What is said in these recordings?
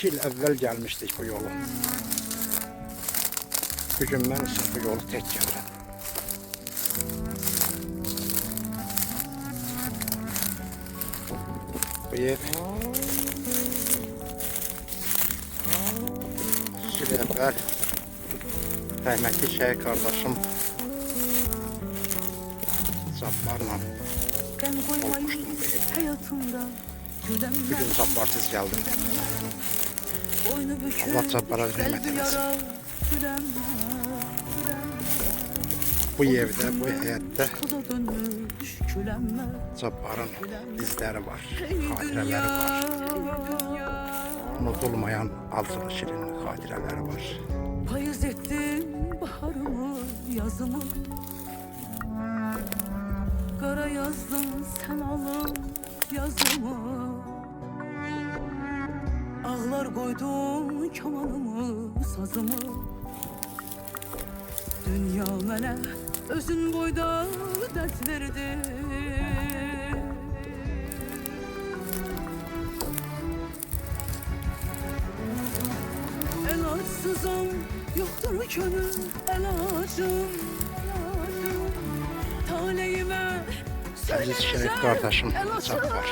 2 il əvvəl gəlmişdik bu yolu. Bugün mən isə bu yolu tək gəlirəm. Bu ev 2 il əvvəl rəhmətli şəhid qardaşım Cabbarla olmuştum bu ev. Bugün Cabbarsız gəldim. Allah Cabbara rəhmət eləsin. Bu evdə, bu həyətdə Cabbarın izləri var, xatirələri var. Unutulmayan acılı şirin xatirələri var. Payız ettim baharımı, yazımı. Kara yazdım sen alın yazımı. Ağlar koydum kamanımı, sazımı. Dünya mənə özün boyda dert verdi. Elaçsızam, yoktur könül elacım. Taleyime Aziz şəhid qardaşım Cabbar.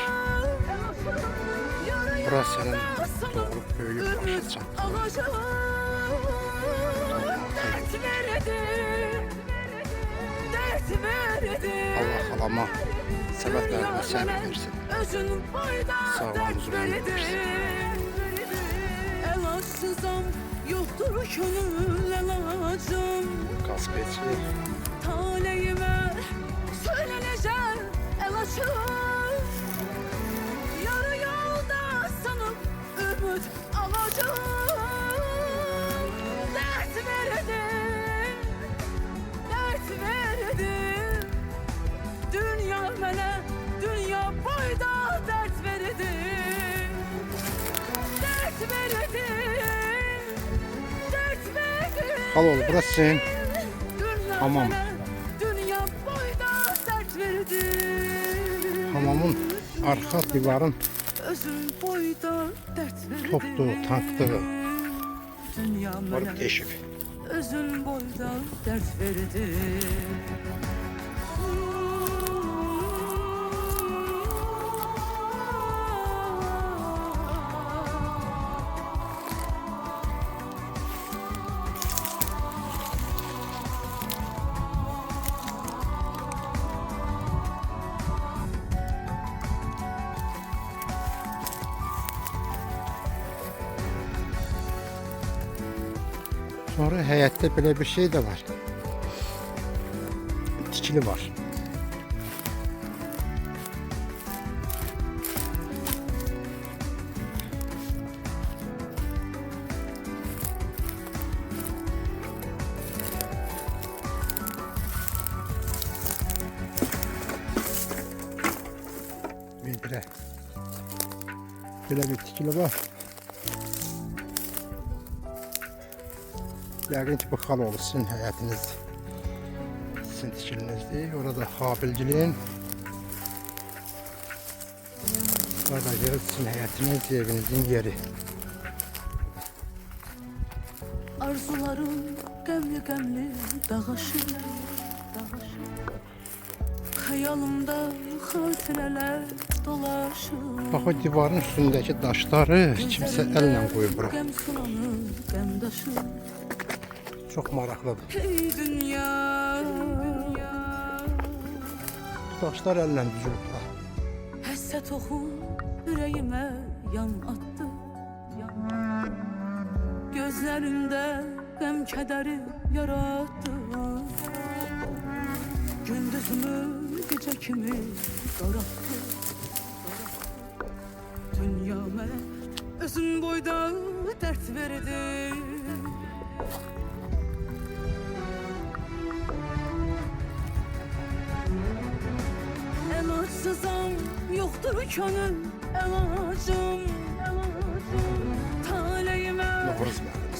Bura sənin doğru böyüyüb başa çatdı. Allah halama səbəblərimə səbir versin. Sağlığımızı versin. Elaçsızam, yoktur könül elacım. Qaspeci. Taleyime söylenecek elaçım. Yarı yolda sanıp ümit alacağım. Dert verdim, dert verdim. Dünya mənə, dünya boyda dert verdim. Dert verdim, dert verdim. Halo, burası senin hamam. Hamamın arka divarın topluğu, tanklığı var bir deşik. Özün boyda dert verdi. Sonra həyətdə belə bir şey de var. Tikili var. Böyle bir tikili var. Yəqin ki, bu xal olur sizin həyətiniz, sizin tikilinizdir. Orada habilciliğin, orada yeri sizin həyətiniz, evinizin yeri. Arzularım qəmli qəmli dağışır. Xəyalımda xatirələr dolaşır. Bax o divarın üstündəki daşları kimsə əllə qoyub bura. Qəm sulanır, qəm daşır. Çok maraqlıdır. Hey dünya. Daşlar əllə düzülüb bura. Həsrət oxu ürəyimə yan attı. Gözlərimdə qəm kədəri yarattı. Gündüzümü gecə kimi qaraltdı. Dünya mənə özün boyda dert verdi. Elaçsızam, yoktur könül elacım. Taleyime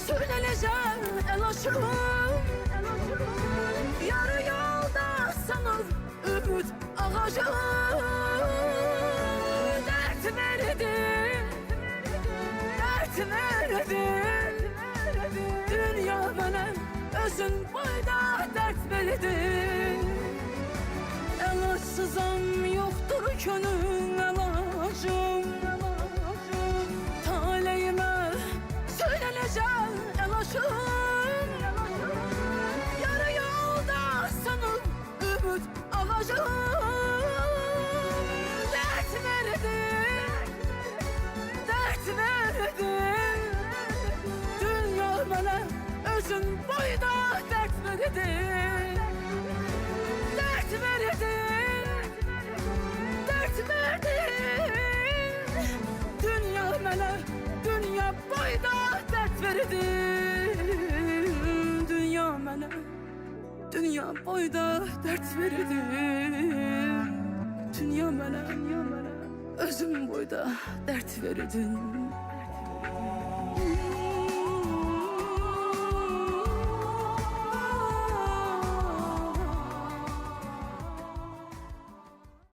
söylenecek elaçım. Yarı yolda sanır ümit ağacım. Dert verdim, dert verdim. özün boyda dert verdin. Elaçsızam yoktur könül elacım. Taleyime söyleneceğim elaşım. Yarı yolda sanıp ümit alacağım. Dert verdin, dert verdin. Dünya bana özün boyda dert verdin. Dert verdin, dert verdin. Dünya bana, dünya boyda dert verdin. Dünya bana, dünya boyda dert verdin. Dünya bana, özüm boyda dert verdin.